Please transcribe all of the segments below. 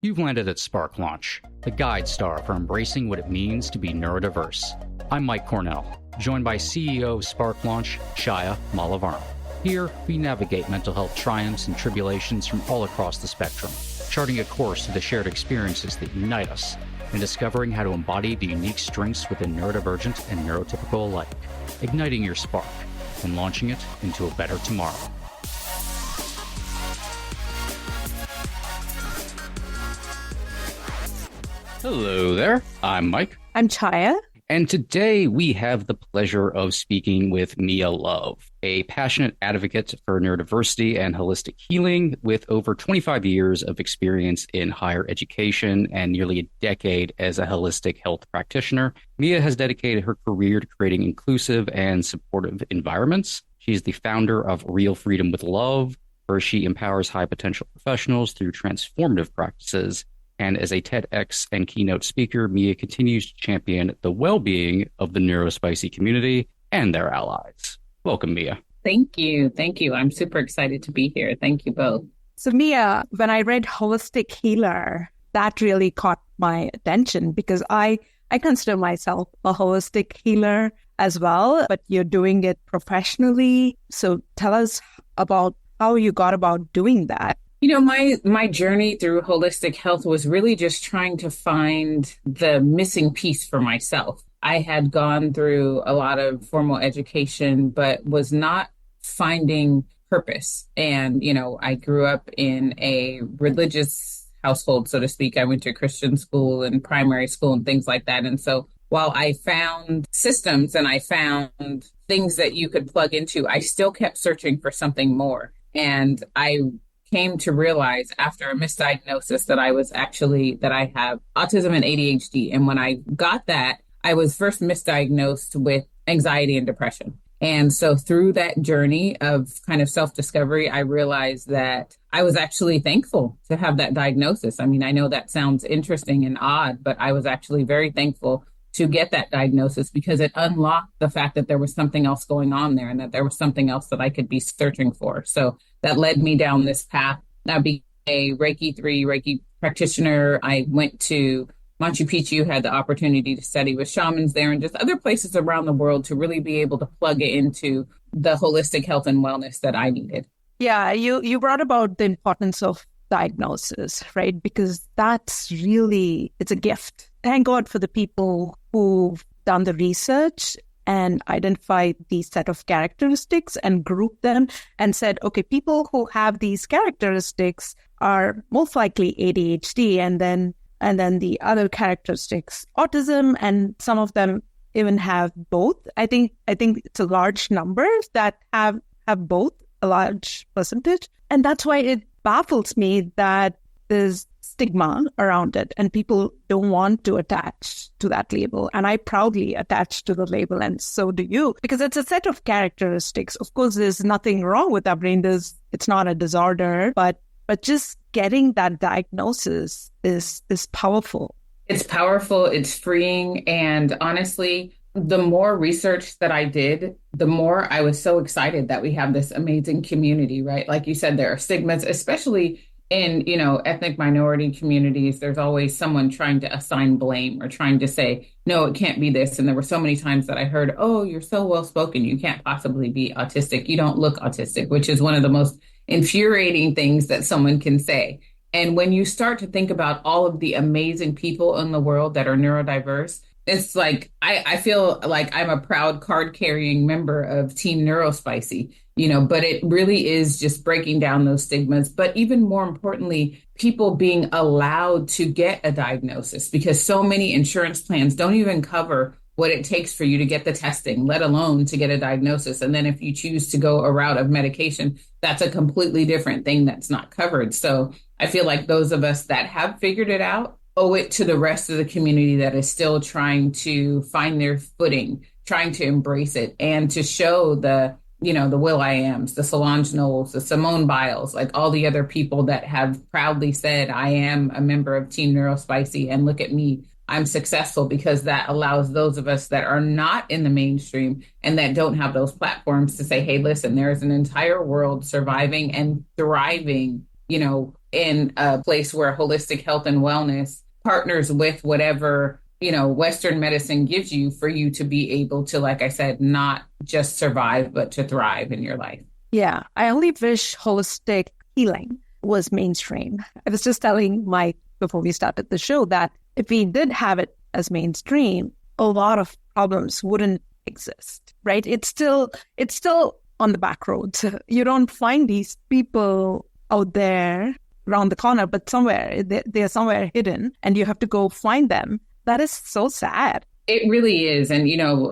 You've landed at Spark Launch, the guide star for embracing what it means to be neurodiverse. I'm Mike Cornell, joined by CEO of Spark Launch, Chaya Malavarma. Here, we navigate mental health triumphs and tribulations from all across the spectrum, charting a course to the shared experiences that unite us, and discovering how to embody the unique strengths within neurodivergent and neurotypical alike, igniting your spark and launching it into a better tomorrow. Hello there, I'm Mike. I'm Chaya. And today we have the pleasure of speaking with Mia Love, a passionate advocate for neurodiversity and holistic healing with over 25 years of experience in higher education and nearly a decade as a holistic health practitioner. Mia has dedicated her career to creating inclusive and supportive environments. She's the founder of Real Freedom with Love, where she empowers high potential professionals through transformative practices. And as a TEDx and keynote speaker, Mia continues to champion the well-being of the NeuroSpicy community and their allies. Welcome, Mia. Thank you. Thank you. I'm super excited to be here. Thank you both. So Mia, when I read Holistic Healer, that really caught my attention because I consider myself a holistic healer as well, but you're doing it professionally. So tell us about how you got about doing that. You know, my journey through holistic health was really just trying to find the missing piece for myself. I had gone through a lot of formal education, but was not finding purpose. And, you know, I grew up in a religious household, so to speak. I went to Christian school and primary school and things like that. And so while I found systems and I found things that you could plug into, I still kept searching for something more. And I came to realize after a misdiagnosis that I have autism and ADHD. And when I got that, I was first misdiagnosed with anxiety and depression. And so through that journey of kind of self-discovery, I realized that I was actually thankful to have that diagnosis. I mean, I know that sounds interesting and odd, but I was actually very thankful to get that diagnosis because it unlocked the fact that there was something else going on there and that there was something else that I could be searching for. So that led me down this path. I became a Reiki 3 Reiki practitioner. I went to Machu Picchu, had the opportunity to study with shamans there and just other places around the world to really be able to plug it into the holistic health and wellness that I needed. Yeah, you brought about the importance of diagnosis, right? Because it's a gift. Thank God for the people who've done the research and identified these set of characteristics and grouped them and said, okay, people who have these characteristics are most likely ADHD and then the other characteristics, autism, and some of them even have both. I think it's a large number that have both, a large percentage. And that's why it baffles me that there's stigma around it and people don't want to attach to that label. And I proudly attach to the label, and so do you, because it's a set of characteristics. Of course, there's nothing wrong with our brain. It's not a disorder, but just getting that diagnosis is powerful. It's powerful. It's freeing. And honestly, the more research that I did, the more I was so excited that we have this amazing community, right? Like you said, there are stigmas, especially in, ethnic minority communities. There's always someone trying to assign blame or trying to say, no, it can't be this. And there were so many times that I heard, oh, you're so well spoken. You can't possibly be autistic. You don't look autistic, which is one of the most infuriating things that someone can say. And when you start to think about all of the amazing people in the world that are neurodiverse, it's like, I feel like I'm a proud card carrying member of Team NeuroSpicy, but it really is just breaking down those stigmas. But even more importantly, people being allowed to get a diagnosis, because so many insurance plans don't even cover what it takes for you to get the testing, let alone to get a diagnosis. And then if you choose to go a route of medication, that's a completely different thing that's not covered. So I feel like those of us that have figured it out owe it to the rest of the community that is still trying to find their footing, trying to embrace it, and to show the Will.i.ams, the Solange Knowles, the Simone Biles, like all the other people that have proudly said, I am a member of Team NeuroSpicy, and look at me, I'm successful, because that allows those of us that are not in the mainstream and that don't have those platforms to say, hey, listen, there's an entire world surviving and thriving, in a place where holistic health and wellness partners with whatever, Western medicine gives you for you to be able to, like I said, not just survive, but to thrive in your life. Yeah, I only wish holistic healing was mainstream. I was just telling Mike before we started the show that if we did have it as mainstream, a lot of problems wouldn't exist, right? It's still on the back roads. You don't find these people out there around the corner, but somewhere they're somewhere hidden and you have to go find them. That is so sad. It really is. And,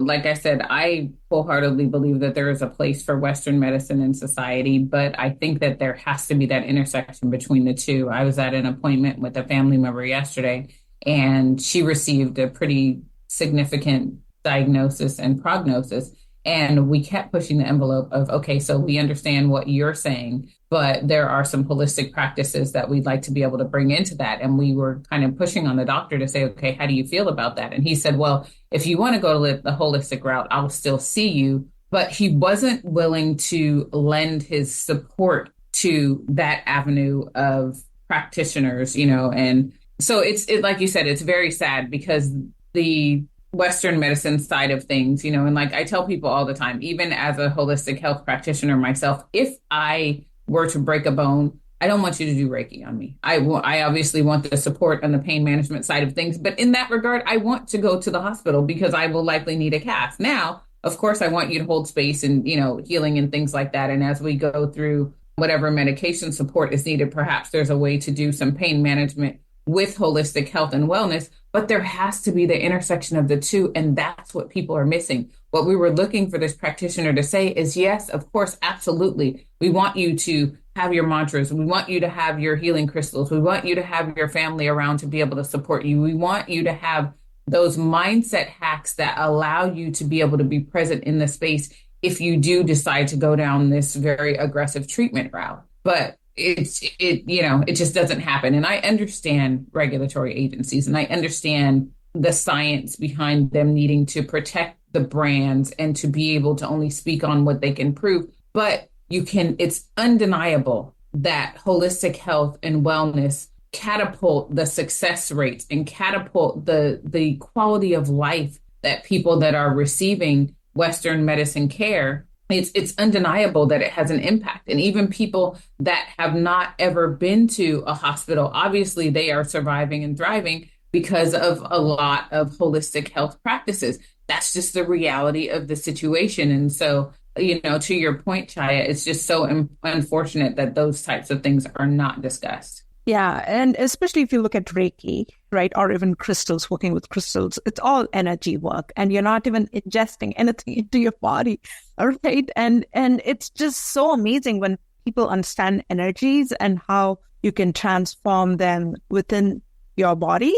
like I said, I wholeheartedly believe that there is a place for Western medicine in society, but I think that there has to be that intersection between the two. I was at an appointment with a family member yesterday, and she received a pretty significant diagnosis and prognosis. And we kept pushing the envelope of, okay, so we understand what you're saying, but there are some holistic practices that we'd like to be able to bring into that. And we were kind of pushing on the doctor to say, okay, how do you feel about that? And he said, well, if you want to go to the holistic route, I'll still see you. But he wasn't willing to lend his support to that avenue of practitioners, and so it's like you said, it's very sad because the Western medicine side of things, and like I tell people all the time, even as a holistic health practitioner myself, if I were to break a bone, I don't want you to do Reiki on me. I obviously want the support on the pain management side of things. But in that regard, I want to go to the hospital because I will likely need a cast. Now, of course, I want you to hold space and, healing and things like that. And as we go through whatever medication support is needed, perhaps there's a way to do some pain management with holistic health and wellness, but there has to be the intersection of the two. And that's what people are missing. What we were looking for this practitioner to say is, yes, of course, absolutely. We want you to have your mantras. We want you to have your healing crystals. We want you to have your family around to be able to support you. We want you to have those mindset hacks that allow you to be able to be present in the space if you do decide to go down this very aggressive treatment route. But it just doesn't happen. And I understand regulatory agencies and I understand the science behind them needing to protect the brands and to be able to only speak on what they can prove. But it's undeniable that holistic health and wellness catapult the success rates and catapult the quality of life that people that are receiving Western medicine care. It's undeniable that it has an impact. And even people that have not ever been to a hospital, obviously they are surviving and thriving because of a lot of holistic health practices. That's just the reality of the situation. And so, to your point, Chaya, it's just so unfortunate that those types of things are not discussed. Yeah. And especially if you look at Reiki, right, or even crystals, working with crystals, it's all energy work and you're not even ingesting anything into your body, right? And it's just so amazing when people understand energies and how you can transform them within your body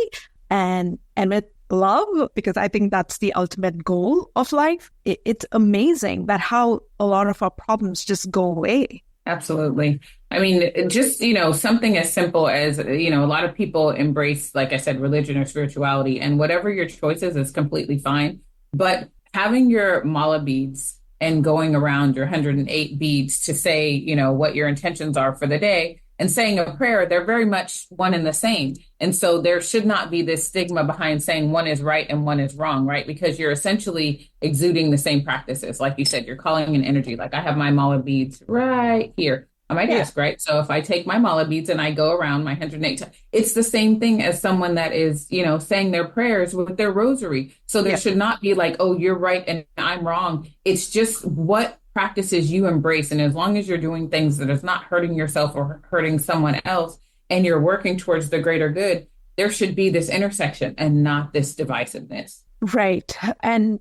and with love, because I think that's the ultimate goal of life. It's amazing that how a lot of our problems just go away. Absolutely. I mean, just, something as simple as, a lot of people embrace, like I said, religion or spirituality, and whatever your choice is completely fine. But having your mala beads and going around your 108 beads to say, what your intentions are for the day and saying a prayer, they're very much one and the same. And so there should not be this stigma behind saying one is right and one is wrong, right? Because you're essentially exuding the same practices. Like you said, you're calling an energy. Like I have my mala beads right here on my desk, right? So if I take my mala beads and I go around my 108, it's the same thing as someone that is, saying their prayers with their rosary. So there should not be like, oh, you're right and I'm wrong. It's just what practices you embrace. And as long as you're doing things that is not hurting yourself or hurting someone else, and you're working towards the greater good, there should be this intersection and not this divisiveness. Right. And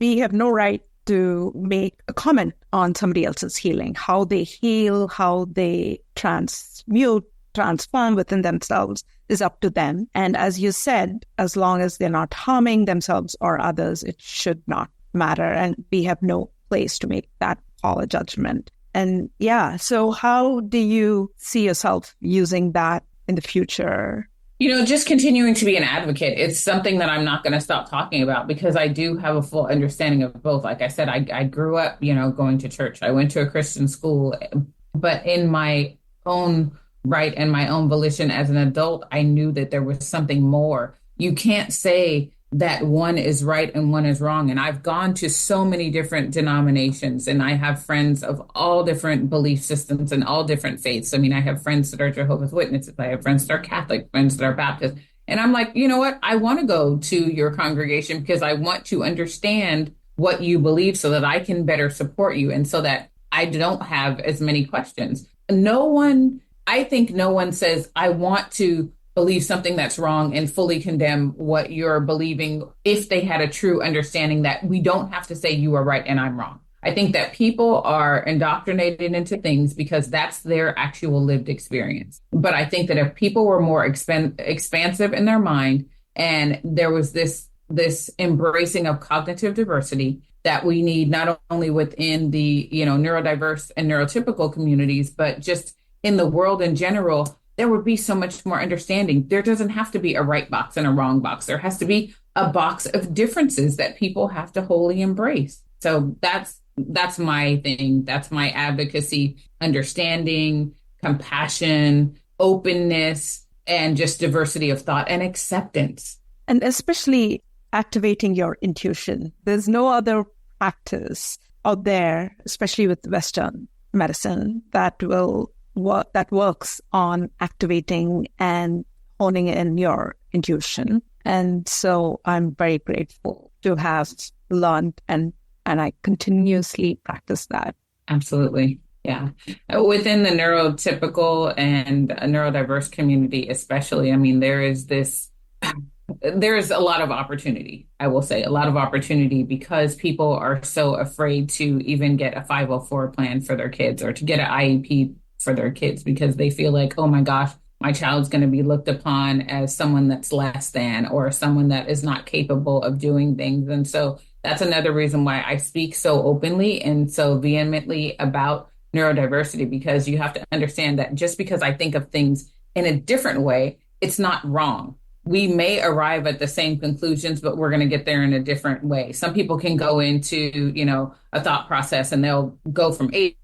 we have no right to make a comment on somebody else's healing, how they heal, how they transmute, transform within themselves is up to them. And as you said, as long as they're not harming themselves or others, it should not matter. And we have no place to make that call or judgment. And so how do you see yourself using that in the future? Just continuing to be an advocate. It's something that I'm not going to stop talking about because I do have a full understanding of both. Like I said, I grew up, going to church. I went to a Christian school, but in my own right, and my own volition as an adult, I knew that there was something more. You can't say that one is right and one is wrong. And I've gone to so many different denominations, and I have friends of all different belief systems and all different faiths. I mean, I have friends that are Jehovah's Witnesses, I have friends that are Catholic, friends that are Baptist. And I'm like, you know what? I want to go to your congregation because I want to understand what you believe so that I can better support you and so that I don't have as many questions. I think no one says, I want to believe something that's wrong and fully condemn what you're believing if they had a true understanding that we don't have to say you are right and I'm wrong. I think that people are indoctrinated into things because that's their actual lived experience. But I think that if people were more expansive in their mind and there was this embracing of cognitive diversity that we need not only within the neurodiverse and neurotypical communities, but just in the world in general, there would be so much more understanding. There doesn't have to be a right box and a wrong box. There has to be a box of differences that people have to wholly embrace. So that's my thing. That's my advocacy, understanding, compassion, openness, and just diversity of thought and acceptance. And especially activating your intuition. There's no other practice out there, especially with Western medicine, that works on activating and honing in your intuition. And so I'm very grateful to have learned and I continuously practice that. Absolutely. Yeah. Within the neurotypical and neurodiverse community, especially, I mean, there is a lot of opportunity, I will say, a lot of opportunity because people are so afraid to even get a 504 plan for their kids or to get an IEP for their kids because they feel like, oh my gosh, my child's going to be looked upon as someone that's less than or someone that is not capable of doing things. And so that's another reason why I speak so openly and so vehemently about neurodiversity, because you have to understand that just because I think of things in a different way, it's not wrong. We may arrive at the same conclusions, but we're going to get there in a different way. Some people can go into, a thought process and they'll go from A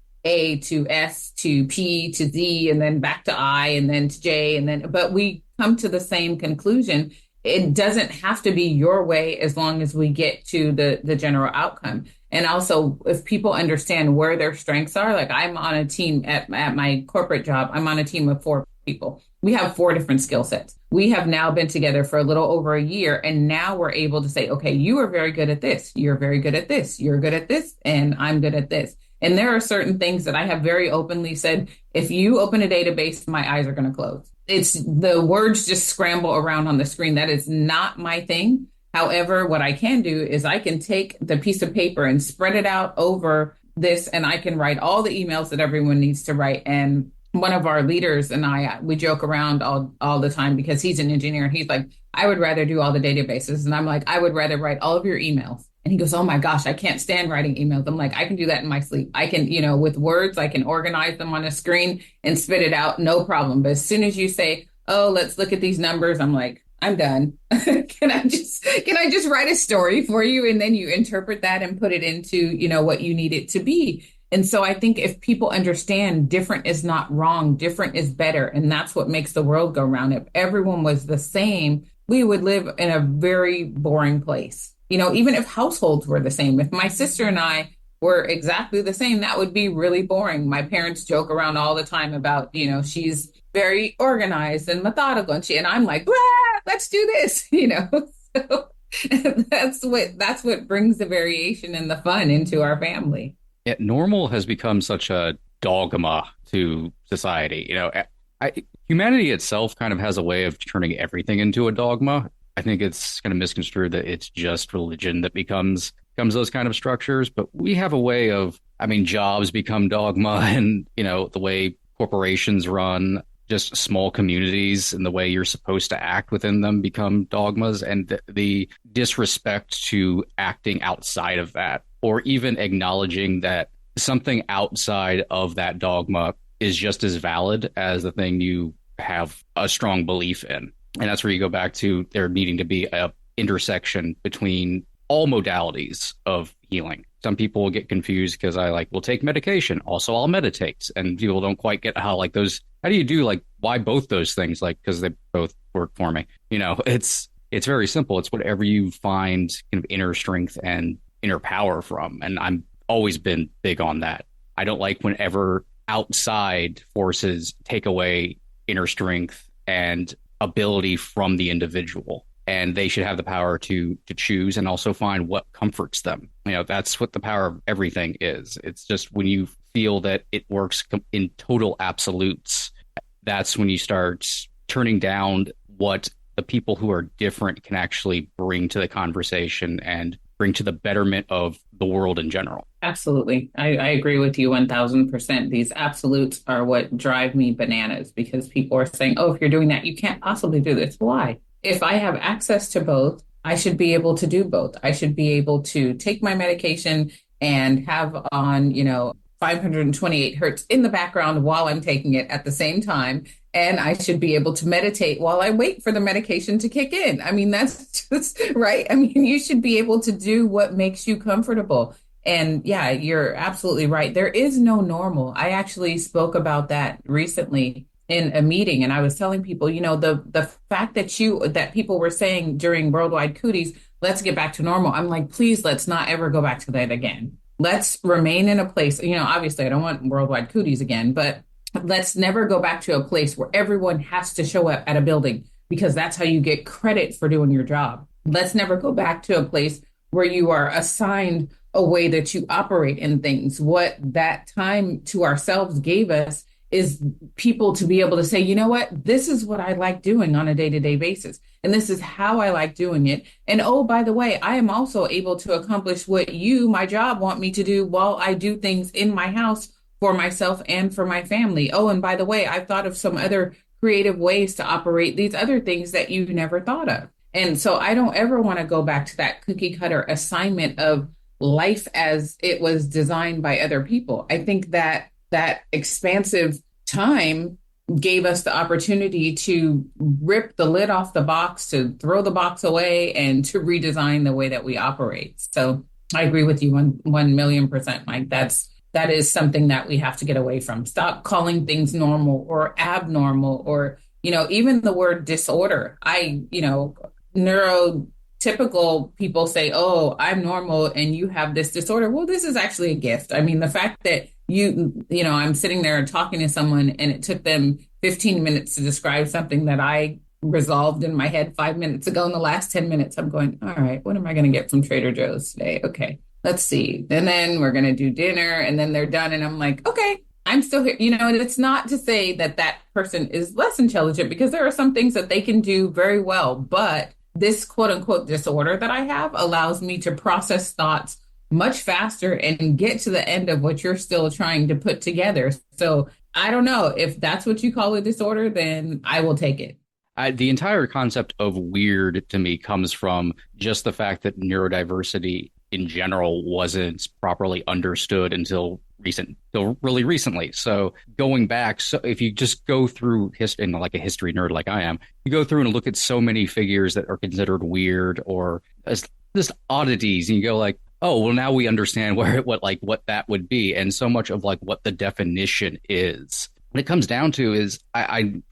to S to P to Z and then back to I and then to J but we come to the same conclusion. It doesn't have to be your way as long as we get to the general outcome. And also, if people understand where their strengths are, like I'm on a team at my corporate job, I'm on a team of 4 people. We have 4 different skill sets. We have now been together for a little over a year. And now we're able to say, okay, you are very good at this. You're very good at this. You're good at this. And I'm good at this. And there are certain things that I have very openly said, if you open a database, my eyes are going to close. It's the words just scramble around on the screen. That is not my thing. However, what I can do is I can take the piece of paper and spread it out over this, and I can write all the emails that everyone needs to write. And one of our leaders and we joke around all the time because he's an engineer. And he's like, I would rather do all the databases. And I'm like, I would rather write all of your emails. And he goes, oh my gosh, I can't stand writing emails. I'm like, I can do that in my sleep. I can, with words, I can organize them on a screen and spit it out. No problem. But as soon as you say, oh, let's look at these numbers, I'm like, I'm done. Can I just write a story for you? And then you interpret that and put it into, what you need it to be. And so I think if people understand different is not wrong, different is better. And that's what makes the world go round. If everyone was the same, we would live in a very boring place. Even if households were the same, if my sister and I were exactly the same, that would be really boring. My parents joke around all the time about, she's very organized and methodical. And I'm like, let's do this, So that's what brings the variation and the fun into our family. Yeah, normal has become such a dogma to society. Humanity itself kind of has a way of turning everything into a dogma. I think it's kind of misconstrued that it's just religion that becomes those kind of structures. But we have a way of, jobs become dogma and, the way corporations run, just small communities and the way you're supposed to act within them become dogmas. And the disrespect to acting outside of that, or even acknowledging that something outside of that dogma is just as valid as the thing you have a strong belief in. And that's where you go back to there needing to be a intersection between all modalities of healing. Some people get confused because will take medication. Also, I'll meditate. And people don't quite get how those how do you do like why both those things? Like, because they both work for me. It's very simple. It's whatever you find kind of inner strength and inner power from. And I'm always been big on that. I don't like whenever outside forces take away inner strength and ability from the individual. And they should have the power to choose and also find what comforts them. That's what the power of everything is. It's just when you feel that it works in total absolutes, that's when you start turning down what the people who are different can actually bring to the conversation and bring to the betterment of the world in general. Absolutely. I agree with you 1000%. These absolutes are what drive me bananas because people are saying, oh, if you're doing that, you can't possibly do this. Why? If I have access to both, I should be able to do both. I should be able to take my medication and have on, 528 hertz in the background while I'm taking it at the same time. And I should be able to meditate while I wait for the medication to kick in. I mean, that's just right. I mean, you should be able to do what makes you comfortable. And yeah, you're absolutely right. There is no normal. I actually spoke about that recently in a meeting, and I was telling people, the fact that people were saying during Worldwide Cooties, let's get back to normal. I'm like, please, let's not ever go back to that again. Let's remain in a place, obviously I don't want Worldwide Cooties again, but let's never go back to a place where everyone has to show up at a building because that's how you get credit for doing your job. Let's never go back to a place where you are assigned a way that you operate in things. What that time to ourselves gave us is people to be able to say, you know what, this is what I like doing on a day-to-day basis. And this is how I like doing it. And oh, by the way, I am also able to accomplish what you, my job, want me to do while I do things in my house for myself and for my family. Oh, and by the way, I've thought of some other creative ways to operate these other things that you never thought of. And so I don't ever want to go back to that cookie cutter assignment of life as it was designed by other people. I think that expansive time gave us the opportunity to rip the lid off the box, to throw the box away, and to redesign the way that we operate. So I agree with you 1,000,000%, Mike. That is something that we have to get away from. Stop calling things normal or abnormal or, even the word disorder. Neurotypical people say, oh, I'm normal and you have this disorder. Well, this is actually a gift. I mean, the fact that I'm sitting there talking to someone and it took them 15 minutes to describe something that I resolved in my head 5 minutes ago. In the last 10 minutes, I'm going, all right, what am I going to get from Trader Joe's today? Okay, let's see. And then we're going to do dinner and then they're done. And I'm like, okay, I'm still here. And it's not to say that that person is less intelligent because there are some things that they can do very well. But this quote unquote disorder that I have allows me to process thoughts much faster and get to the end of what you're still trying to put together. So I don't know if that's what you call a disorder, then I will take it. The entire concept of weird to me comes from just the fact that neurodiversity in general wasn't properly understood until really recently. So going back, so if you just go through history, and like a history nerd like I am, you go through and look at so many figures that are considered weird or as just oddities, and you go like, oh, well, now we understand what that would be. And so much of like what the definition is. What it comes down to is like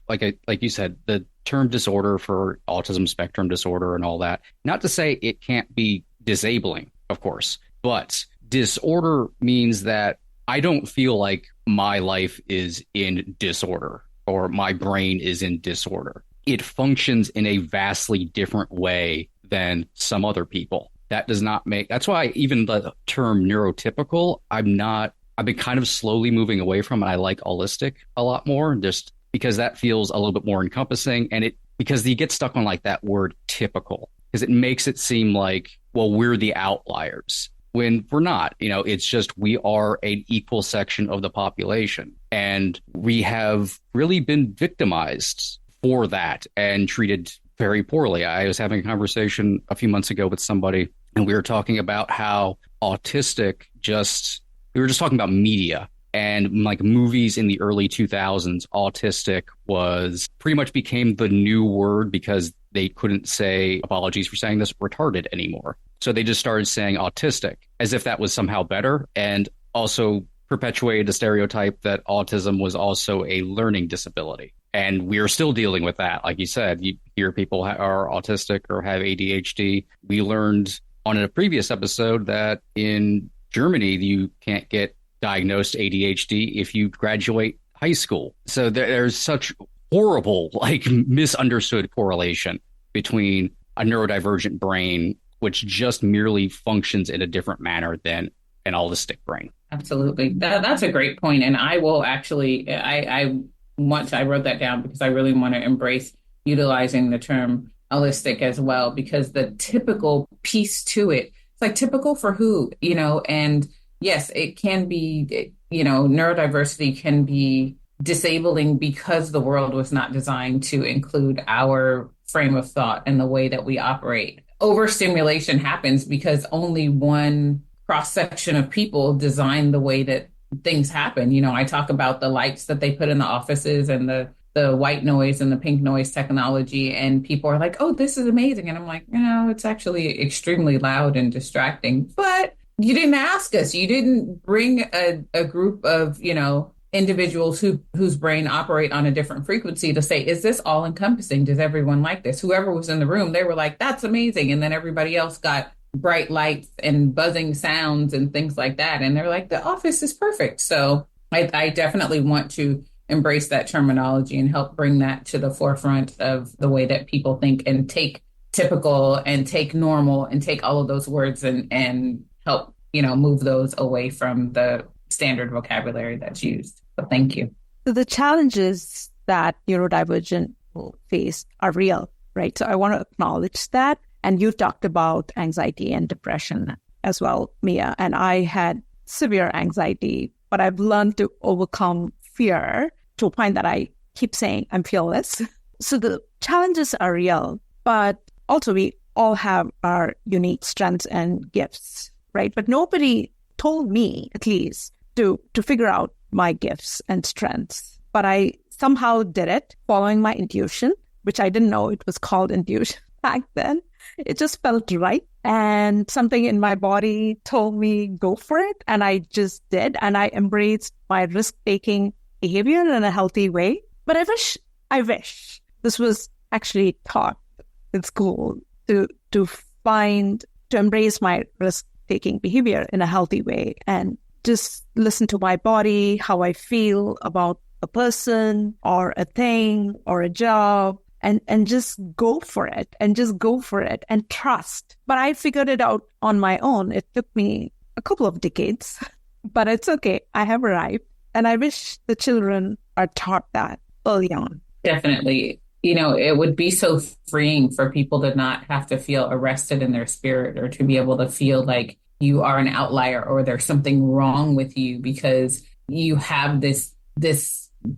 you said, the term disorder for autism spectrum disorder and all that, not to say it can't be disabling, of course, but disorder means that I don't feel like my life is in disorder or my brain is in disorder. It functions in a vastly different way than some other people. That's why even the term neurotypical, I've been kind of slowly moving away from it. I like holistic a lot more, just because that feels a little bit more encompassing. And because you get stuck on like that word typical, because it makes it seem like, well, we're the outliers when we're not. It's just we are an equal section of the population. And we have really been victimized for that and treated very poorly. I was having a conversation a few months ago with somebody, and we were talking about how we were just talking about media and like movies in the early 2000s. Autistic was pretty much became the new word because they couldn't say, apologies for saying this, retarded anymore. So they just started saying autistic as if that was somehow better. And also perpetuated a stereotype that autism was also a learning disability. And we are still dealing with that. Like you said, you hear people are autistic or have ADHD. We learned on a previous episode that in Germany, you can't get diagnosed ADHD if you graduate high school. So there's such horrible, like misunderstood correlation between a neurodivergent brain, which just merely functions in a different manner than an allistic brain. Absolutely. That's a great point. And I will actually, I wrote that down because I really want to embrace utilizing the term allistic as well, because the typical piece to it, it's like typical for who, and yes, it can be, neurodiversity can be disabling because the world was not designed to include our frame of thought and the way that we operate. Overstimulation happens because only one cross section of people design the way that things happen. I talk about the lights that they put in the offices and the white noise and the pink noise technology, and people are like, oh, this is amazing. And I'm like, it's actually extremely loud and distracting. But you didn't ask us. You didn't bring a group of, individuals whose brain operate on a different frequency to say, is this all encompassing? Does everyone like this? Whoever was in the room, they were like, that's amazing. And then everybody else got bright lights and buzzing sounds and things like that. And they're like, the office is perfect. So I definitely want to embrace that terminology and help bring that to the forefront of the way that people think, and take typical and take normal and take all of those words and help, move those away from the standard vocabulary that's used. So thank you. So the challenges that neurodivergent people face are real, right? So I want to acknowledge that. And you've talked about anxiety and depression as well, Mia. And I had severe anxiety, but I've learned to overcome fear to a point that I keep saying I'm fearless. So the challenges are real, but also we all have our unique strengths and gifts, right? But nobody told me, at least, to figure out my gifts and strengths. But I somehow did it following my intuition, which I didn't know it was called intuition back then. It just felt right. And something in my body told me, go for it. And I just did. And I embraced my risk-taking behavior in a healthy way. But I wish this was actually taught in school to embrace my risk-taking behavior in a healthy way and just listen to my body, how I feel about a person or a thing or a job, and just go for it and trust. But I figured it out on my own. It took me a couple of decades, but it's okay. I have arrived. And I wish the children are taught that early on. Definitely. It would be so freeing for people to not have to feel arrested in their spirit, or to be able to feel like you are an outlier or there's something wrong with you because you have this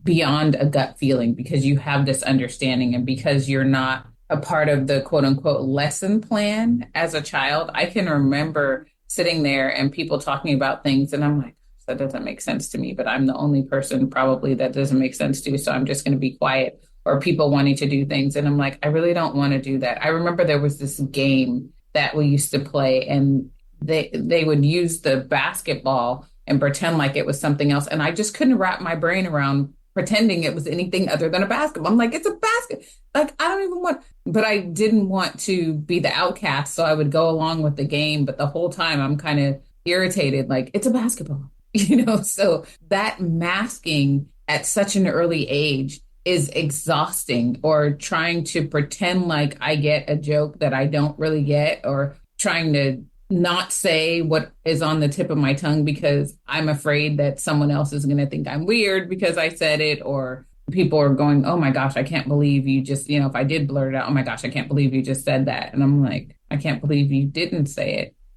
beyond a gut feeling, because you have this understanding, and because you're not a part of the quote unquote lesson plan as a child. I can remember sitting there and people talking about things, and I'm like, that doesn't make sense to me, but I'm the only person probably that doesn't make sense to, so I'm just going to be quiet. Or people wanting to do things, and I'm like, I really don't want to do that. I remember there was this game that we used to play, and they would use the basketball and pretend like it was something else. And I just couldn't wrap my brain around pretending it was anything other than a basketball. I'm like, it's a basket. Like, I don't even want, but I didn't want to be the outcast. So I would go along with the game. But the whole time I'm kind of irritated, like, it's a basketball, so that masking at such an early age is exhausting, or trying to pretend like I get a joke that I don't really get, or trying to not say what is on the tip of my tongue because I'm afraid that someone else is going to think I'm weird because I said it, or people are going, oh my gosh, I can't believe you just, if I did blurt it out, oh my gosh, I can't believe you just said that. And I'm like, I can't believe you didn't say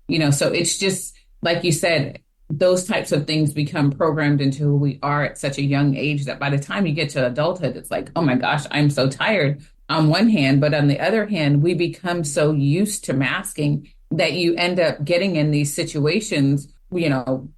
it, so it's just, like you said, those types of things become programmed into who we are at such a young age that by the time you get to adulthood, it's like, oh my gosh, I'm so tired on one hand, but on the other hand, we become so used to masking that you end up getting in these situations,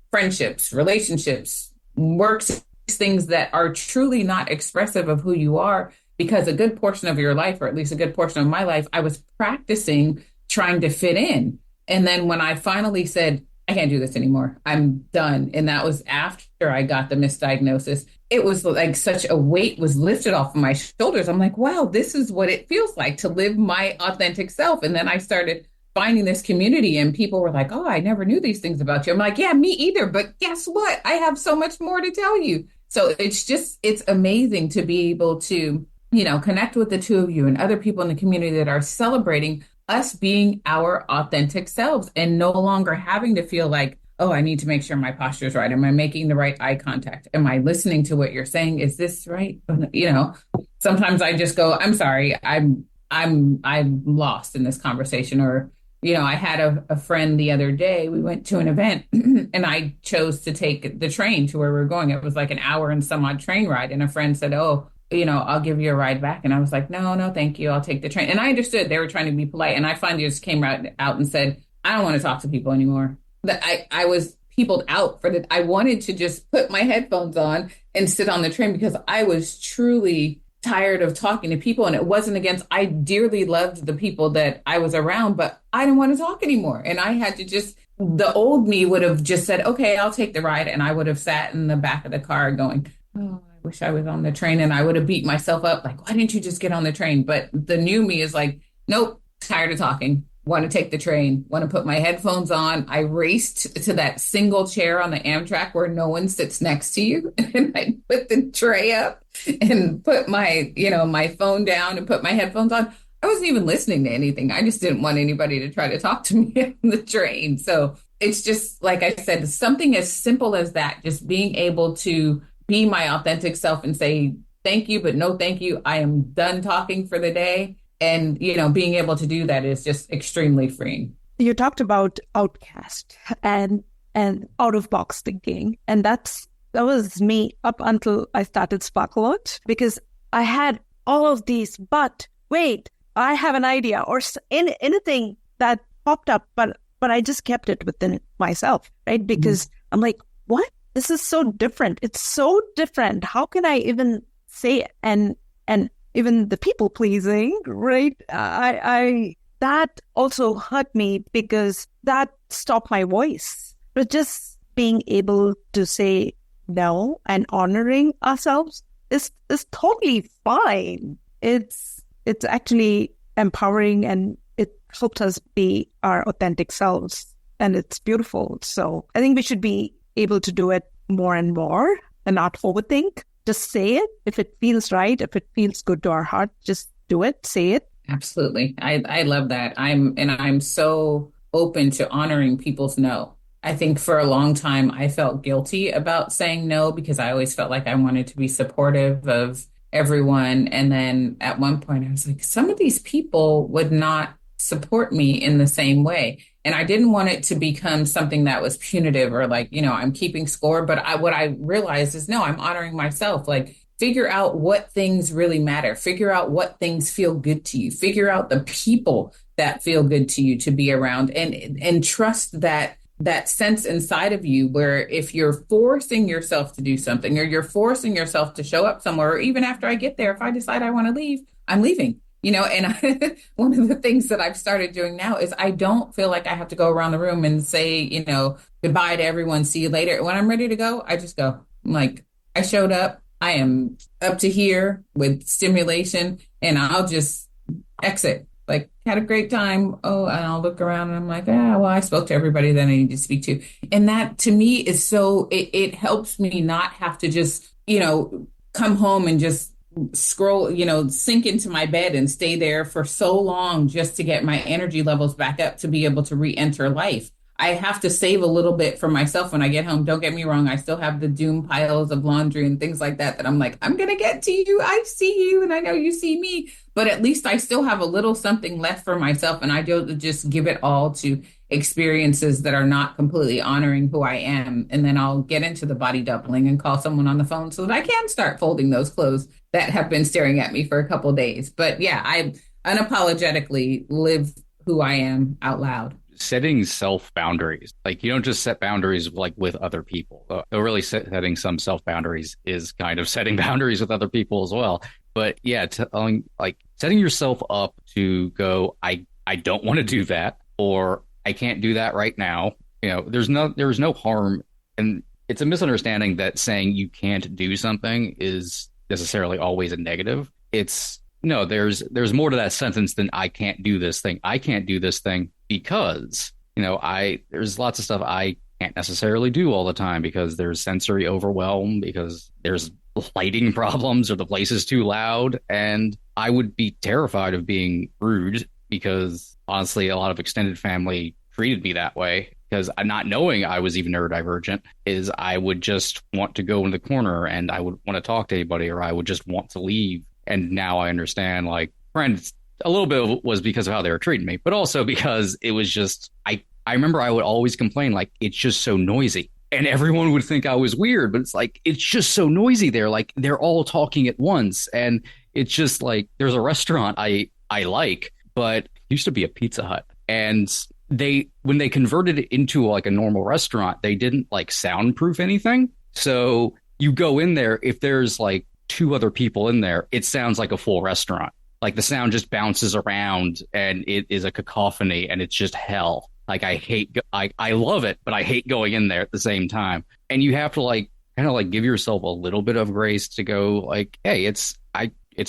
friendships, relationships, works, things that are truly not expressive of who you are, because a good portion of your life, or at least a good portion of my life, I was practicing trying to fit in. And then when I finally said, I can't do this anymore. I'm done. And that was after I got the misdiagnosis. It was like such a weight was lifted off of my shoulders. I'm like, wow, this is what it feels like to live my authentic self. And then I started finding this community and people were like, oh, I never knew these things about you. I'm like, yeah, me either. But guess what? I have so much more to tell you. So it's amazing to be able to, connect with the two of you and other people in the community that are celebrating us being our authentic selves and no longer having to feel like, oh, I need to make sure my posture is right. Am I making the right eye contact? Am I listening to what you're saying? Is this right? Sometimes I just go, I'm sorry, I'm lost in this conversation. Or, I had a friend the other day, we went to an event and I chose to take the train to where we were going. It was like an hour and some odd train ride. And a friend said, oh, I'll give you a ride back. And I was like, no, thank you. I'll take the train. And I understood they were trying to be polite. And I finally just came out and said, I don't want to talk to people anymore. That I was peopled out for that. I wanted to just put my headphones on and sit on the train because I was truly tired of talking to people. And it wasn't I dearly loved the people that I was around, but I didn't want to talk anymore. And I had to the old me would have just said, okay, I'll take the ride. And I would have sat in the back of the car going, oh, I wish I was on the train. And I would have beat myself up like, why didn't you just get on the train? But the new me is like, nope, tired of talking. Want to take the train, want to put my headphones on. I raced to that single chair on the Amtrak where no one sits next to you. And I put the tray up and put my, my phone down and put my headphones on. I wasn't even listening to anything. I just didn't want anybody to try to talk to me on the train. So it's just, like I said, something as simple as that, just being able to be my authentic self and say, thank you, but no, thank you. I am done talking for the day. And, being able to do that is just extremely freeing. You talked about outcast and out of box thinking. And that was me up until I started Sparklot, because I had all of these, but wait, I have an idea or anything that popped up, but I just kept it within myself, right? Because I'm like, what? This is so different. It's so different. How can I even say it? And even the people pleasing, right? I that also hurt me because that stopped my voice. But just being able to say no and honoring ourselves is totally fine. It's actually empowering and it helps us be our authentic selves, and it's beautiful. So I think we should be able to do it more and more and not overthink. Just say it. If it feels right, if it feels good to our heart, just do it, say it. Absolutely. I love that. I'm so open to honoring people's no. I think for a long time, I felt guilty about saying no because I always felt like I wanted to be supportive of everyone. And then at one point I was like, some of these people would not support me in the same way. And I didn't want it to become something that was punitive or like, I'm keeping score. But what I realized is, no, I'm honoring myself. Like, figure out what things really matter. Figure out what things feel good to you. Figure out the people that feel good to you to be around, and trust that sense inside of you where if you're forcing yourself to do something or you're forcing yourself to show up somewhere, or even after I get there, if I decide I want to leave, I'm leaving. And one of the things that I've started doing now is I don't feel like I have to go around the room and say, goodbye to everyone, see you later. When I'm ready to go, I just go. I'm like, I showed up. I am up to here with stimulation, and I'll just exit. Like, had a great time. Oh, and I'll look around and I'm like, I spoke to everybody that I need to speak to. And that to me is so, it helps me not have to just, come home and just scroll, sink into my bed and stay there for so long just to get my energy levels back up to be able to re-enter life. I have to save a little bit for myself when I get home. Don't get me wrong. I still have the doom piles of laundry and things like that I'm like, I'm going to get to you. I see you and I know you see me. But at least I still have a little something left for myself. And I don't just give it all to experiences that are not completely honoring who I am. And then I'll get into the body doubling and call someone on the phone so that I can start folding those clothes that have been staring at me for a couple of days. But yeah, I unapologetically live who I am out loud. Setting self boundaries, like you don't just set boundaries like with other people. Really setting some self boundaries is kind of setting boundaries with other people as well. But yeah, like setting yourself up to go, I don't want to do that, or I can't do that right now. there's no harm, and it's a misunderstanding that saying you can't do something is necessarily always a negative. It's no, there's more to that sentence than I can't do this thing. I can't do this thing because, I there's lots of stuff I can't necessarily do all the time because there's sensory overwhelm, because there's lighting problems or the place is too loud. And I would be terrified of being rude because honestly, a lot of extended family treated me that way because not knowing I was even neurodivergent is I would just want to go in the corner and I would want to talk to anybody, or I would just want to leave. And now I understand, like, friends, a little bit of it was because of how they were treating me, but also because it was just, I remember I would always complain, like, it's just so noisy. And everyone would think I was weird, but it's like, it's just so noisy there. Like, they're all talking at once. And it's just like, there's a restaurant I like, but it used to be a Pizza Hut. And when they converted it into like a normal restaurant, they didn't like soundproof anything. So you go in there, if there's like two other people in there, it sounds like a full restaurant. Like the sound just bounces around and it is a cacophony and it's just hell. Like I love it, but I hate going in there at the same time. And you have to like kind of like give yourself a little bit of grace to go like, hey, it's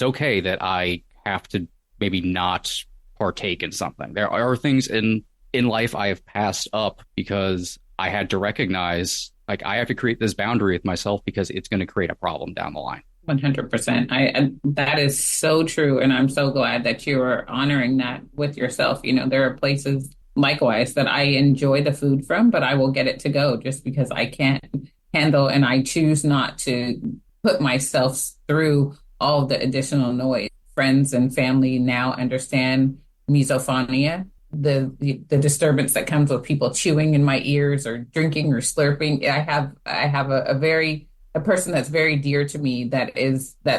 okay that I have to maybe not partake in something. There are things in life I have passed up because I had to recognize like I have to create this boundary with myself because it's going to create a problem down the line. 100%. That is so true. And I'm so glad that you are honoring that with yourself. There are places likewise that I enjoy the food from, but I will get it to go just because I can't handle and I choose not to put myself through all the additional noise. Friends and family now understand misophonia, the disturbance that comes with people chewing in my ears or drinking or slurping. I have a person that's very dear to me that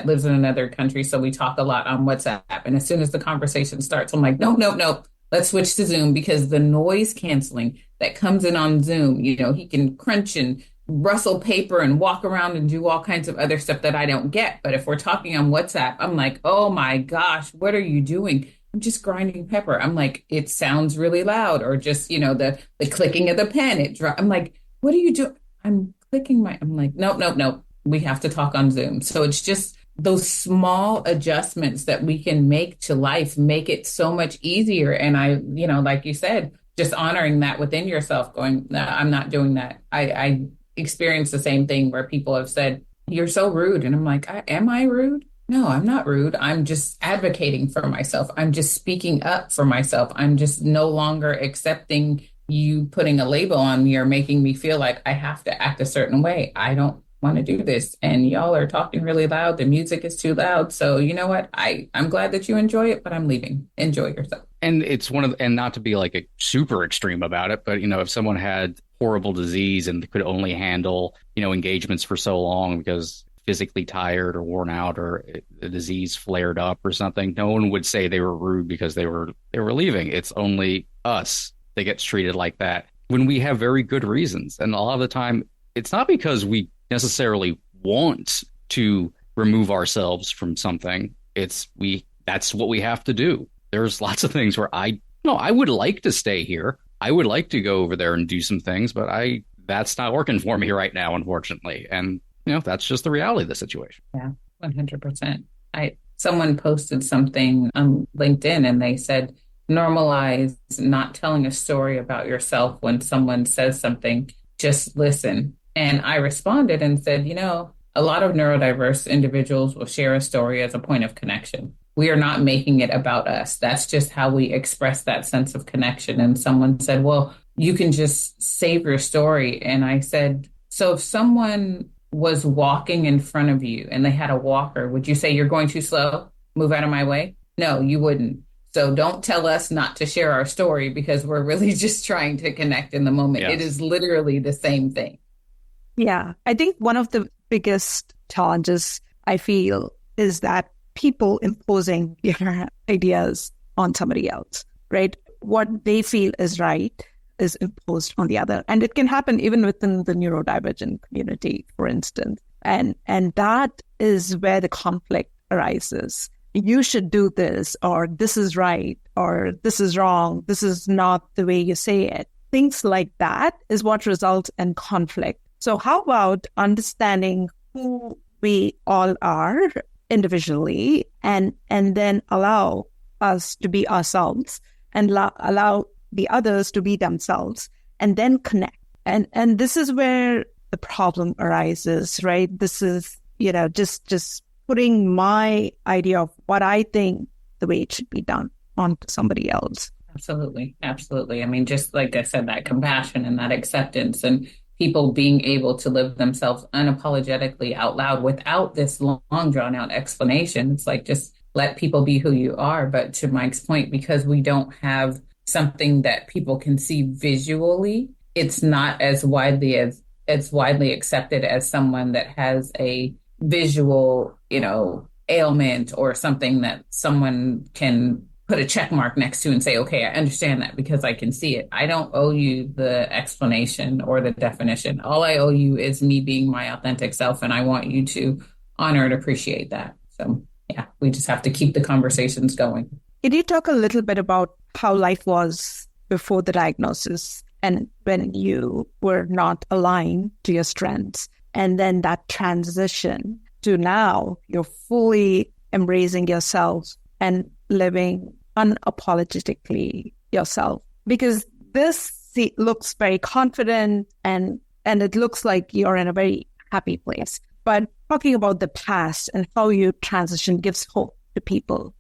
lives in another country. So we talk a lot on WhatsApp. And as soon as the conversation starts, I'm like, nope. Let's switch to Zoom because the noise canceling that comes in on Zoom, he can crunch and rustle paper and walk around and do all kinds of other stuff that I don't get. But if we're talking on WhatsApp, I'm like, oh my gosh, what are you doing? I'm just grinding pepper. I'm like, it sounds really loud, or just, the clicking of the pen. I'm like, what are you doing? I'm clicking I'm like, nope. We have to talk on Zoom. So it's just those small adjustments that we can make to life make it so much easier. And I, like you said, just honoring that within yourself, going, nah, I'm not doing that. I experienced the same thing where people have said, you're so rude. And I'm like, am I rude? No, I'm not rude. I'm just advocating for myself. I'm just speaking up for myself. I'm just no longer accepting you putting a label on me or making me feel like I have to act a certain way. I don't want to do this. And y'all are talking really loud. The music is too loud. So you know what? I'm glad that you enjoy it, but I'm leaving. Enjoy yourself. And it's and not to be like a super extreme about it, but if someone had horrible disease and could only handle, engagements for so long because physically tired or worn out or the disease flared up or something, no one would say they were rude because they were leaving. It's only us that gets treated like that when we have very good reasons. And a lot of the time, it's not because we necessarily want to remove ourselves from something. That's what we have to do. There's lots of things where I would like to stay here. I would like to go over there and do some things, but that's not working for me right now, unfortunately. And that's just the reality of the situation. Yeah, 100%. Someone posted something on LinkedIn and they said, normalize not telling a story about yourself when someone says something, just listen. And I responded and said, a lot of neurodiverse individuals will share a story as a point of connection. We are not making it about us. That's just how we express that sense of connection. And someone said, well, you can just save your story. And I said, so if someone was walking in front of you and they had a walker, would you say you're going too slow? Move out of my way? No, you wouldn't. So don't tell us not to share our story because we're really just trying to connect in the moment. Yes. It is literally the same thing. Yeah, I think one of the biggest challenges I feel is that people imposing their ideas on somebody else, right? What they feel is right is imposed on the other. And it can happen even within the neurodivergent community, for instance. And that is where the conflict arises. You should do this, or this is right, or this is wrong. This is not the way you say it. things like that is what results in conflict. So how about understanding who we all are individually and then allow us to be ourselves and allow the others to be themselves and then connect. And this is where the problem arises, right? This is, just putting my idea of what I think the way it should be done onto somebody else. Absolutely. Absolutely. I mean, just like I said, that compassion and that acceptance and people being able to live themselves unapologetically out loud without this long drawn out explanation. It's like, just let people be who you are. But to Mike's point, because we don't have something that people can see visually, it's not as widely accepted as someone that has a visual, ailment or something that someone can put a check mark next to and say, okay, I understand that because I can see it. I don't owe you the explanation or the definition. All I owe you is me being my authentic self. And I want you to honor and appreciate that. So yeah, we just have to keep the conversations going. Can you talk a little bit about how life was before the diagnosis and when you were not aligned to your strengths, and then that transition to now you're fully embracing yourself and living unapologetically yourself? Because this looks very confident and it looks like you're in a very happy place. But talking about the past and how you transition gives hope to people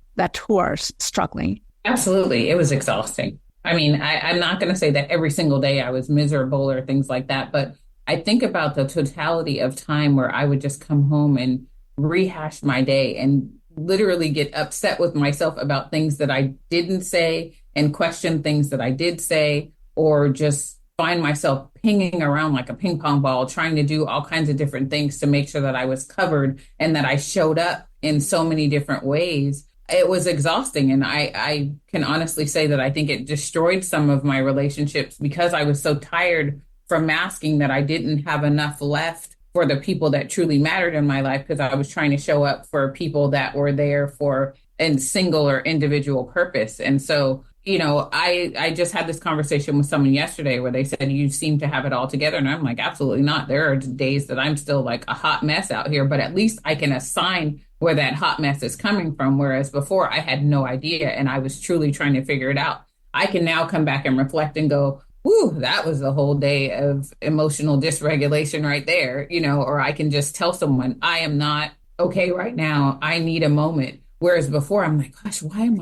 who are struggling. Absolutely. It was exhausting. I mean, I'm not going to say that every single day I was miserable or things like that, but I think about the totality of time where I would just come home and rehash my day and literally get upset with myself about things that I didn't say and question things that I did say, or just find myself pinging around like a ping pong ball, trying to do all kinds of different things to make sure that I was covered and that I showed up in so many different ways. It was exhausting. And I can honestly say that I think it destroyed some of my relationships because I was so tired from masking that I didn't have enough left for the people that truly mattered in my life, because I was trying to show up for people that were there for a single or individual purpose. And so, I just had this conversation with someone yesterday where they said, you seem to have it all together. And I'm like, absolutely not. There are days that I'm still like a hot mess out here, but at least I can assign where that hot mess is coming from. Whereas before I had no idea and I was truly trying to figure it out. I can now come back and reflect and go, ooh, that was a whole day of emotional dysregulation right there, or I can just tell someone I am not okay right now. I need a moment. Whereas before I'm like, gosh, why am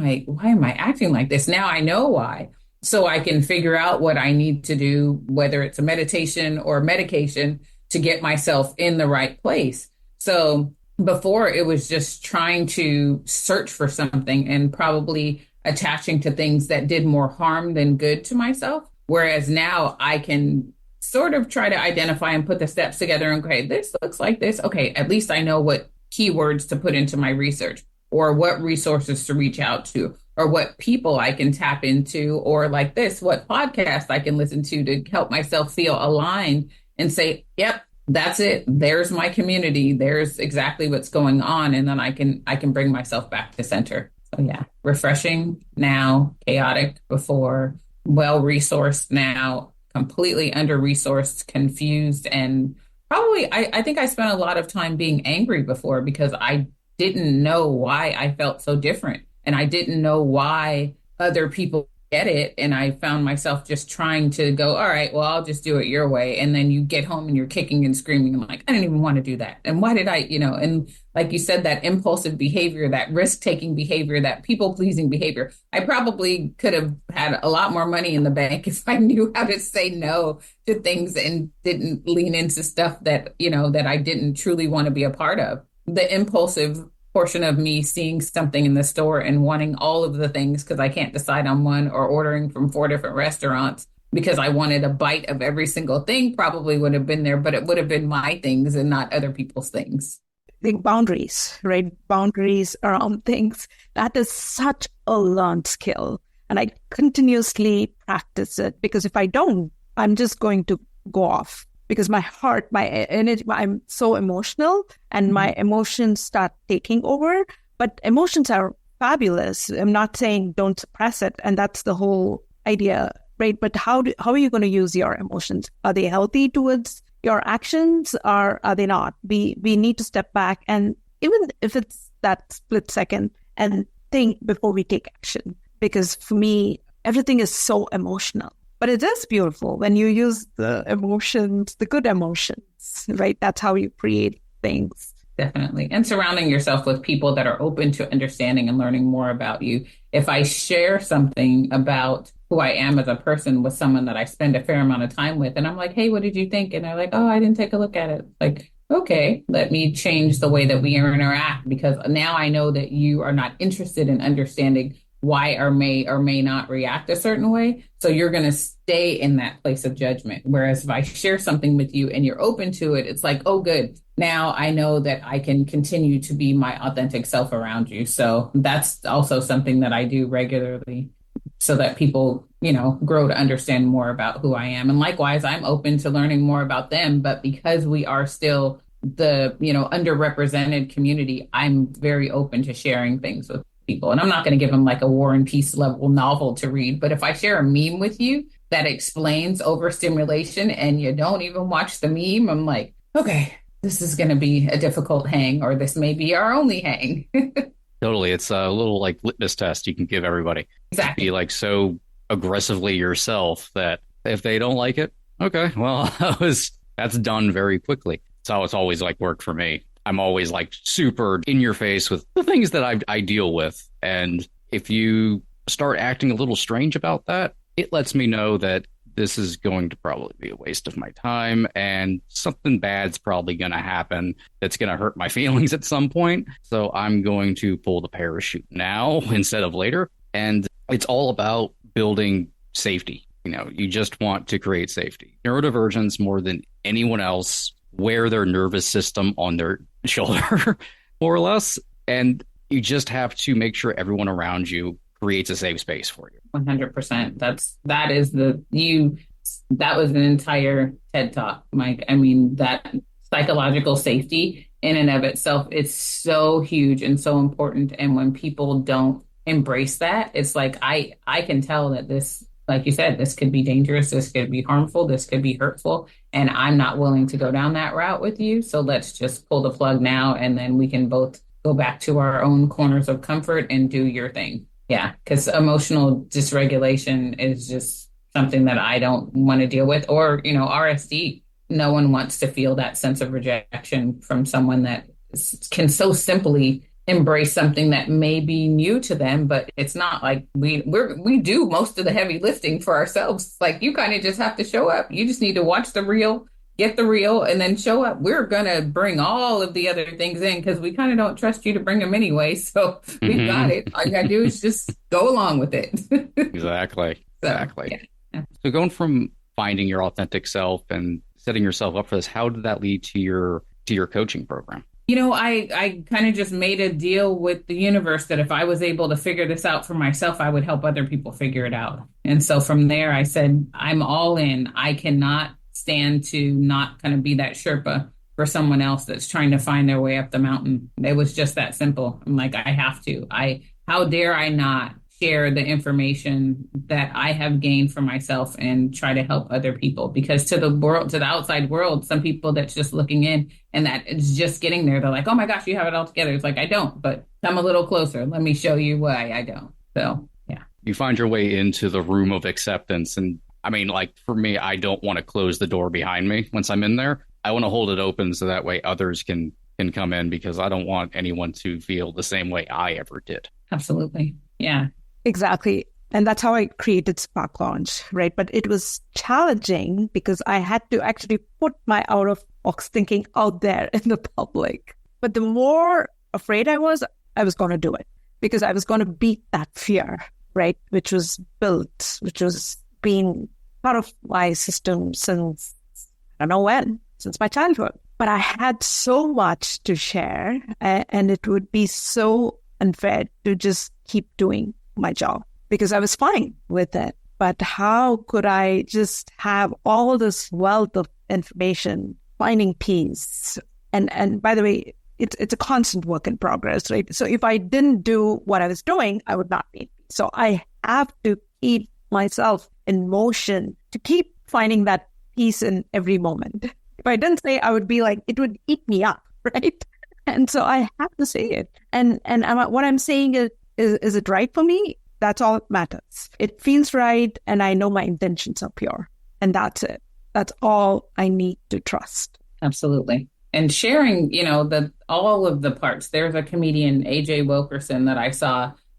I acting like this? Now I know why. So I can figure out what I need to do, whether it's a meditation or medication, to get myself in the right place. So before it was just trying to search for something and probably attaching to things that did more harm than good to myself. Whereas now I can sort of try to identify and put the steps together and okay, this looks like this. Okay, at least I know what keywords to put into my research, or what resources to reach out to, or what people I can tap into, or like this, what podcast I can listen to help myself feel aligned and say, yep, that's it. There's my community. There's exactly what's going on. And then I can bring myself back to center. So yeah, refreshing now, chaotic before, well-resourced now, completely under-resourced, confused, and probably I think I spent a lot of time being angry before because I didn't know why I felt so different. And I didn't know why other people get it. And I found myself just trying to go, all right, well, I'll just do it your way. And then you get home and you're kicking and screaming. I'm like, I didn't even want to do that. And why did I, and like you said, that impulsive behavior, that risk-taking behavior, that people-pleasing behavior, I probably could have had a lot more money in the bank if I knew how to say no to things and didn't lean into stuff that, that I didn't truly want to be a part of. The impulsive portion of me seeing something in the store and wanting all of the things because I can't decide on one, or ordering from 4 different restaurants because I wanted a bite of every single thing, probably would have been there, but it would have been my things and not other people's things. Big boundaries, right? Boundaries around things. That is such a learned skill. And I continuously practice it, because if I don't, I'm just going to go off. Because my heart, my energy, I'm so emotional and my emotions start taking over. But emotions are fabulous. I'm not saying don't suppress it. And that's the whole idea right? But how are you going to use your emotions? Are they healthy towards your actions, or are they not? We need to step back, and even if it's that split second, and think before we take action. Because for me, everything is so emotional. But it is beautiful when you use the emotions, the good emotions, right? That's how you create things. Definitely. And surrounding yourself with people that are open to understanding and learning more about you. If I share something about who I am as a person with someone that I spend a fair amount of time with, and I'm like, hey, what did you think? And they're like, oh, I didn't take a look at it. Like, okay, let me change the way that we interact, because now I know that you are not interested in understanding why or may not react a certain way. So you're going to stay in that place of judgment. Whereas if I share something with you and you're open to it, it's like, oh, good. Now I know that I can continue to be my authentic self around you. So that's also something that I do regularly so that people, grow to understand more about who I am. And likewise, I'm open to learning more about them. But because we are still the, underrepresented community, I'm very open to sharing things with people. And I'm not going to give them like a War and Peace level novel to read. But if I share a meme with you that explains overstimulation and you don't even watch the meme, I'm like, okay, this is going to be a difficult hang, or this may be our only hang. Totally. It's a little like litmus test you can give everybody. Exactly. Be like so aggressively yourself that if they don't like it, okay, well, that's done very quickly. That's how it's always like worked for me. I'm always like super in your face with the things that I deal with. And if you start acting a little strange about that, it lets me know that this is going to probably be a waste of my time and something bad's probably going to happen that's going to hurt my feelings at some point. So I'm going to pull the parachute now instead of later. And it's all about building safety. You just want to create safety. Neurodivergents, more than anyone else, wear their nervous system on their shoulder, more or less. And you just have to make sure everyone around you creates a safe space for you. 100%. That was an entire TED Talk, Mike. I mean, that psychological safety in and of itself is so huge and so important. And when people don't embrace that, it's like, I can tell that this, like you said, this could be dangerous. This could be harmful. This could be hurtful. And I'm not willing to go down that route with you. So let's just pull the plug now. And then we can both go back to our own corners of comfort and do your thing. Yeah. Because emotional dysregulation is just something that I don't want to deal with. Or, RSD. No one wants to feel that sense of rejection from someone that can so simply embrace something that may be new to them, but it's not like we do most of the heavy lifting for ourselves. Like, you kind of just have to show up. You just need to watch the reel, get the reel, and then show up. We're going to bring all of the other things in because we kind of don't trust you to bring them anyway. So we've got it. All you got to do is just go along with it. Exactly. Yeah. So going from finding your authentic self and setting yourself up for this, how did that lead to your coaching program? I kind of just made a deal with the universe that if I was able to figure this out for myself, I would help other people figure it out. And so from there, I said, I'm all in. I cannot stand to not kind of be that Sherpa for someone else that's trying to find their way up the mountain. It was just that simple. I'm like, I have to. How dare I not share the information that I have gained for myself and try to help other people? Because to the outside world, some people that's just looking in and that it's just getting there, they're like, oh my gosh, you have it all together. It's like, I don't, but come a little closer. Let me show you why I don't. So, yeah. You find your way into the room of acceptance. And I mean, like for me, I don't want to close the door behind me once I'm in there. I want to hold it open so that way others can come in, because I don't want anyone to feel the same way I ever did. Absolutely. Yeah. Exactly. And that's how I created Spark Launch, right? But it was challenging because I had to actually put my out of box thinking out there in the public. But the more afraid I was going to do it because I was going to beat that fear, right? Which was built, which was being part of my system since, I don't know when, since my childhood. But I had so much to share, and it would be so unfair to just keep doing my job because I was fine with it. But how could I just have all this wealth of information, finding peace? And by the way, it's a constant work in progress, right? So if I didn't do what I was doing, I would not be. So I have to keep myself in motion to keep finding that peace in every moment. If I didn't say, I would be like, it would eat me up, right? And so I have to say it. And what I'm saying is it right for me? That's all that matters. It feels right, and I know my intentions are pure. And that's it. That's all I need to trust. Absolutely. And sharing, all of the parts. There's a comedian, AJ Wilkerson, that I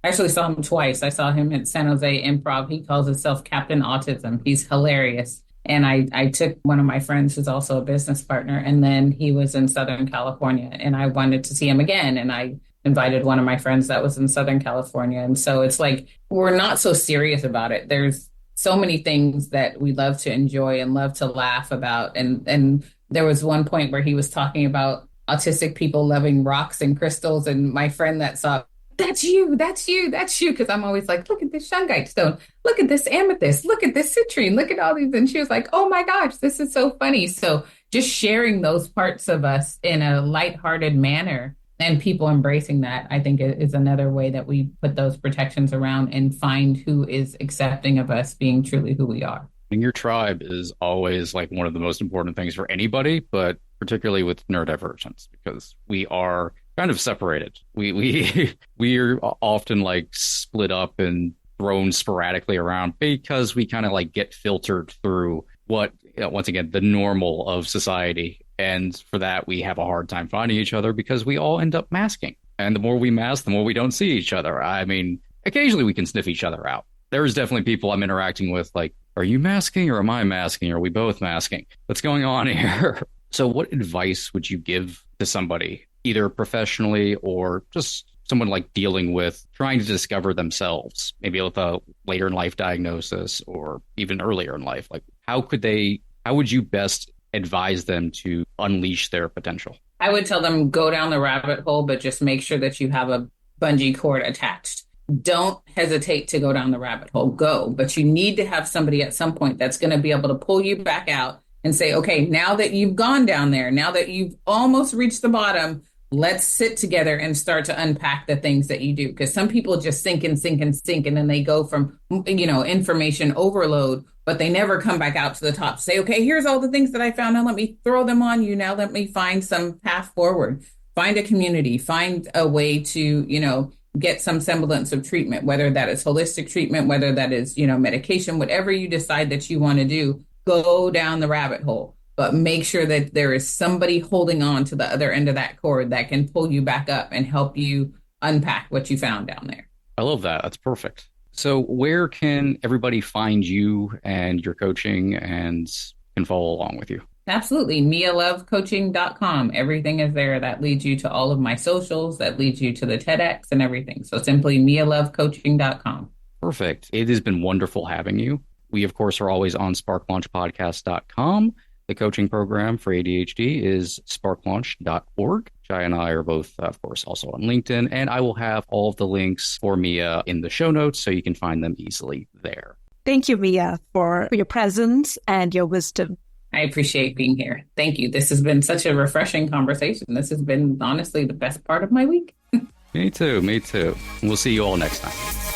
actually saw him twice. I saw him at San Jose Improv. He calls himself Captain Autism. He's hilarious. And I took one of my friends who's also a business partner, and then he was in Southern California, and I wanted to see him again. And I invited one of my friends that was in Southern California. And so it's like, we're not so serious about it. There's so many things that we love to enjoy and love to laugh about. And there was one point where he was talking about autistic people loving rocks and crystals. And my friend that saw, that's you. Because I'm always like, look at this shungite stone. Look at this amethyst. Look at this citrine. Look at all these. And she was like, oh my gosh, this is so funny. So just sharing those parts of us in a lighthearted manner and people embracing that, I think is another way that we put those protections around and find who is accepting of us being truly who we are. And your tribe is always like one of the most important things for anybody, but particularly with neurodivergence, because we are kind of separated. We are often like split up and thrown sporadically around because we kind of like get filtered through what, once again, the normal of society. And for that, we have a hard time finding each other because we all end up masking. And the more we mask, the more we don't see each other. I mean, occasionally we can sniff each other out. There's definitely people I'm interacting with like, are you masking or am I masking? Or are we both masking? What's going on here? So what advice would you give to somebody, either professionally or just someone like dealing with trying to discover themselves, maybe with a later in life diagnosis or even earlier in life? Like, how would you best advise them to unleash their potential? I would tell them go down the rabbit hole, but just make sure that you have a bungee cord attached. Don't hesitate to go down the rabbit hole. Go, but you need to have somebody at some point that's going to be able to pull you back out and say, okay, now that you've gone down there, now that you've almost reached the bottom, let's sit together and start to unpack the things that you do. Because some people just sink, and then they go from, information overload, but they never come back out to the top. Say, okay, here's all the things that I found. Now let me throw them on you. Now let me find some path forward. Find a community. Find a way to, get some semblance of treatment, whether that is holistic treatment, whether that is, medication, whatever you decide that you want to do, go down the rabbit hole. But make sure that there is somebody holding on to the other end of that cord that can pull you back up and help you unpack what you found down there. I love that. That's perfect. So where can everybody find you and your coaching and can follow along with you? Absolutely. MiaLoveCoaching.com. Everything is there. That leads you to all of my socials, that leads you to the TEDx and everything. So simply MiaLoveCoaching.com. Perfect. It has been wonderful having you. We, of course, are always on SparkLaunchPodcast.com. The coaching program for ADHD is sparklaunch.org. Jai and I are both, of course, also on LinkedIn. And I will have all of the links for Mia in the show notes so you can find them easily there. Thank you, Mia, for your presence and your wisdom. I appreciate being here. Thank you. This has been such a refreshing conversation. This has been honestly the best part of my week. Me too. We'll see you all next time.